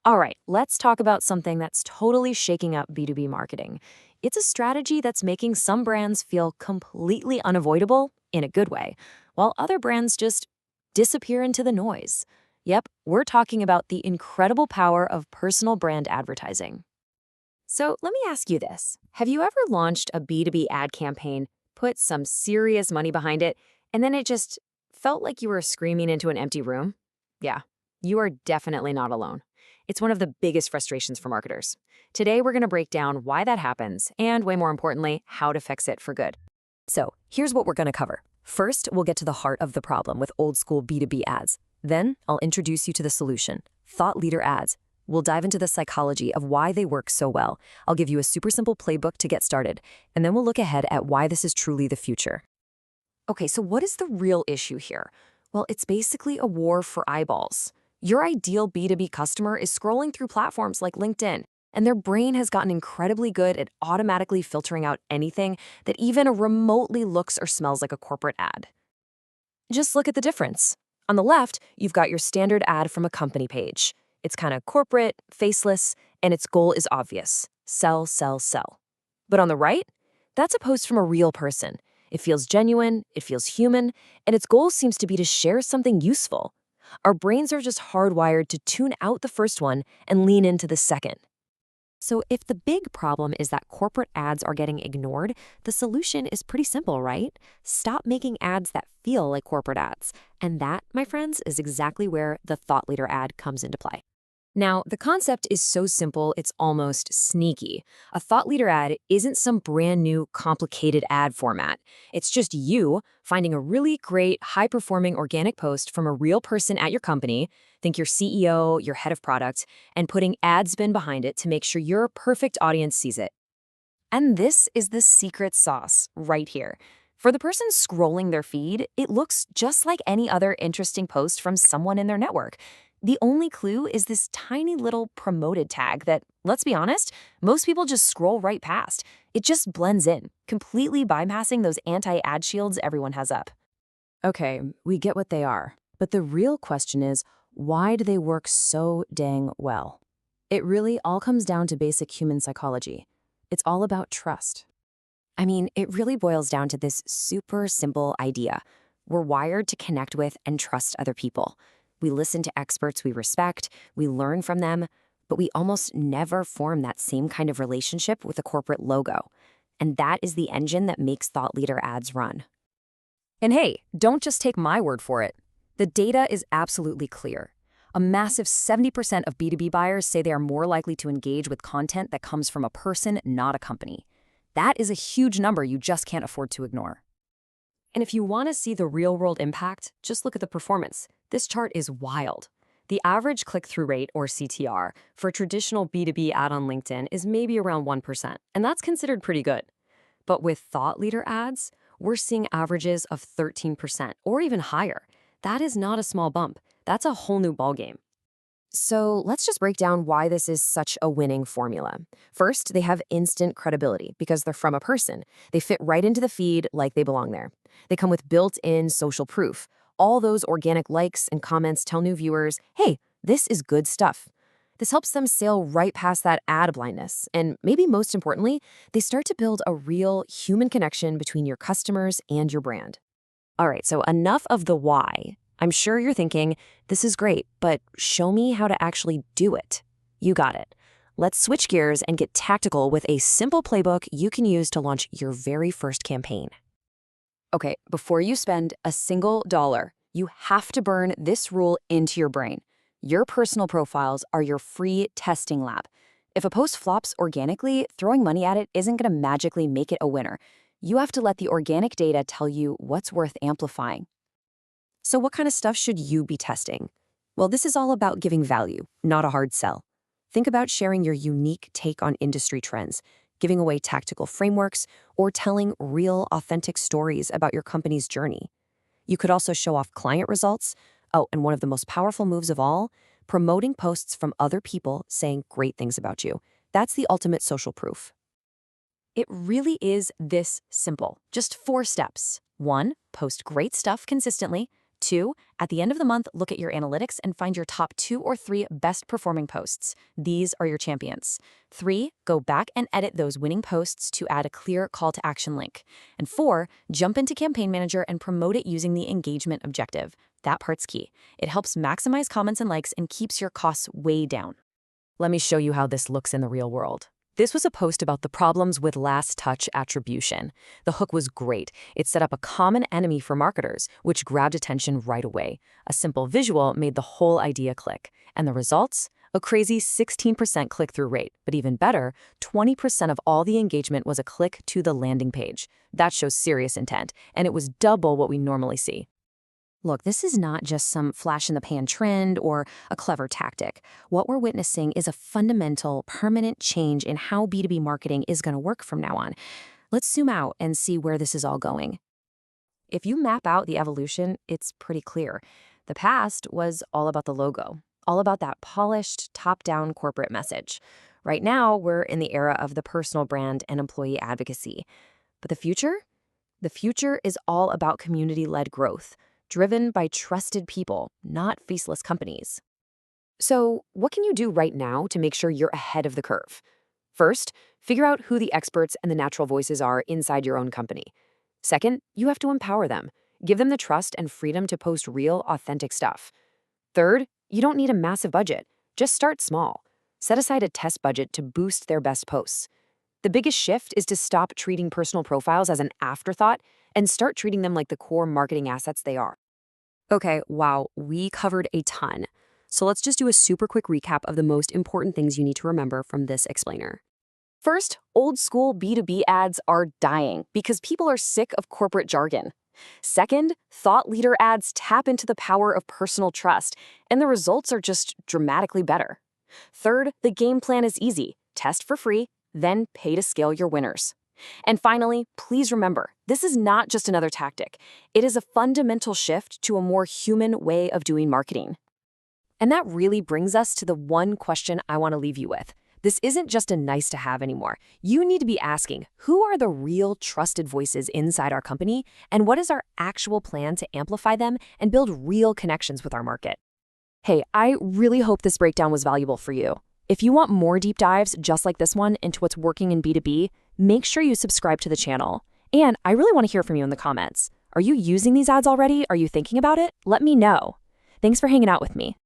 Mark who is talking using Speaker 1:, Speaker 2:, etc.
Speaker 1: All right, let's talk about something that's totally shaking up B2B marketing. It's a strategy that's making some brands feel completely unavoidable in a good way, while other brands just disappear into the noise. Yep, we're talking about the incredible power of personal brand advertising. So let me ask you this. Have you ever launched a B2B ad campaign, put some serious money behind it, and then it just felt like you were screaming into an empty room? Yeah, you are definitely not alone. It's one of the biggest frustrations for marketers. Today, we're going to break down why that happens and, way more importantly, how to fix it for good. So, here's what we're going to cover. First, we'll get to the heart of the problem with old school B2B ads. Then, I'll introduce you to the solution thought leader ads. We'll dive into the psychology of why they work so well. I'll give you a super simple playbook to get started, and then we'll look ahead at why this is truly the future. Okay, so what is the real issue here? Well, it's basically a war for eyeballs. Your ideal B2B customer is scrolling through platforms like LinkedIn, and their brain has gotten incredibly good at automatically filtering out anything that even remotely looks or smells like a corporate ad. Just look at the difference. On the left, you've got your standard ad from a company page. It's kind of corporate, faceless, and its goal is obvious: sell, sell, sell. But on the right, that's a post from a real person. It feels genuine, it feels human, and its goal seems to be to share something useful. Our brains are just hardwired to tune out the first one and lean into the second. So if the big problem is that corporate ads are getting ignored, the solution is pretty simple, right? Stop making ads that feel like corporate ads. And that, my friends, is exactly where the thought leader ad comes into play. Now, the concept is so simple, it's almost sneaky. A thought leader ad isn't some brand new, complicated ad format. It's just you finding a really great, high performing organic post from a real person at your company, think your CEO, your head of product, and putting ad spin behind it to make sure your perfect audience sees it. And this is the secret sauce right here. For the person scrolling their feed, it looks just like any other interesting post from someone in their network. The only clue is this tiny little promoted tag that, let's be honest, most people just scroll right past. It just blends in, completely bypassing those anti-ad shields everyone has up. Okay, we get what they are. But the real question is, why do they work so dang well? It really all comes down to basic human psychology. It's all about trust. I mean, it really boils down to this super simple idea. We're wired to connect with and trust other people. We listen to experts we respect, we learn from them, but we almost never form that same kind of relationship with a corporate logo. And that is the engine that makes thought leader ads run. And hey, don't just take my word for it. The data is absolutely clear. A massive 70% of B2B buyers say they are more likely to engage with content that comes from a person, not a company. That is a huge number you just can't afford to ignore. And if you want to see the real-world impact, just look at the performance. This chart is wild. The average click-through rate, or CTR, for a traditional B2B ad on LinkedIn is maybe around 1%, and that's considered pretty good. But with thought leader ads, we're seeing averages of 13% or even higher. That is not a small bump. That's a whole new ballgame. So let's just break down why this is such a winning formula. First, they have instant credibility because they're from a person. They fit right into the feed like they belong there. They come with built-in social proof. All those organic likes and comments tell new viewers, hey, this is good stuff. This helps them sail right past that ad blindness. And maybe most importantly, they start to build a real human connection between your customers and your brand. All right, so enough of the why. I'm sure you're thinking, this is great, but show me how to actually do it. You got it. Let's switch gears and get tactical with a simple playbook you can use to launch your very first campaign. Okay, before you spend a single dollar, you have to burn this rule into your brain. Your personal profiles are your free testing lab. If a post flops organically, throwing money at it isn't going to magically make it a winner. You have to let the organic data tell you what's worth amplifying. So what kind of stuff should you be testing? Well, this is all about giving value, not a hard sell. Think about sharing your unique take on industry trends, giving away tactical frameworks, or telling real, authentic stories about your company's journey. You could also show off client results. Oh, and one of the most powerful moves of all, promoting posts from other people saying great things about you. That's the ultimate social proof. It really is this simple. Just 4 steps. 1, post great stuff consistently. 2, at the end of the month, look at your analytics and find your top 2 or 3 best performing posts. These are your champions. 3, go back and edit those winning posts to add a clear call to action link. And 4, jump into Campaign Manager and promote it using the engagement objective. That part's key. It helps maximize comments and likes and keeps your costs way down. Let me show you how this looks in the real world. This was a post about the problems with last touch attribution. The hook was great. It set up a common enemy for marketers, which grabbed attention right away. A simple visual made the whole idea click. And the results? A crazy 16% click-through rate. But even better, 20% of all the engagement was a click to the landing page. That shows serious intent, and it was double what we normally see. Look, this is not just some flash-in-the-pan trend or a clever tactic. What we're witnessing is a fundamental, permanent change in how B2B marketing is going to work from now on. Let's zoom out and see where this is all going. If you map out the evolution, it's pretty clear. The past was all about the logo, all about that polished, top-down corporate message. Right now, we're in the era of the personal brand and employee advocacy. But the future? The future is all about community-led growth, driven by trusted people, not faceless companies. So, what can you do right now to make sure you're ahead of the curve? First, figure out who the experts and the natural voices are inside your own company. Second, you have to empower them. Give them the trust and freedom to post real, authentic stuff. Third, you don't need a massive budget. Just start small. Set aside a test budget to boost their best posts. The biggest shift is to stop treating personal profiles as an afterthought and start treating them like the core marketing assets they are. Okay, wow, we covered a ton. So let's just do a super quick recap of the most important things you need to remember from this explainer. First, old school B2B ads are dying because people are sick of corporate jargon. Second, thought leader ads tap into the power of personal trust, and the results are just dramatically better. Third, the game plan is easy. Test for free, then pay to scale your winners. And finally, please remember, this is not just another tactic. It is a fundamental shift to a more human way of doing marketing. And that really brings us to the one question I want to leave you with. This isn't just a nice to have anymore. You need to be asking, who are the real trusted voices inside our company, and what is our actual plan to amplify them and build real connections with our market? Hey, I really hope this breakdown was valuable for you. If you want more deep dives just like this one into what's working in B2B, make sure you subscribe to the channel. And I really want to hear from you in the comments. Are you using these ads already? Are you thinking about it? Let me know. Thanks for hanging out with me.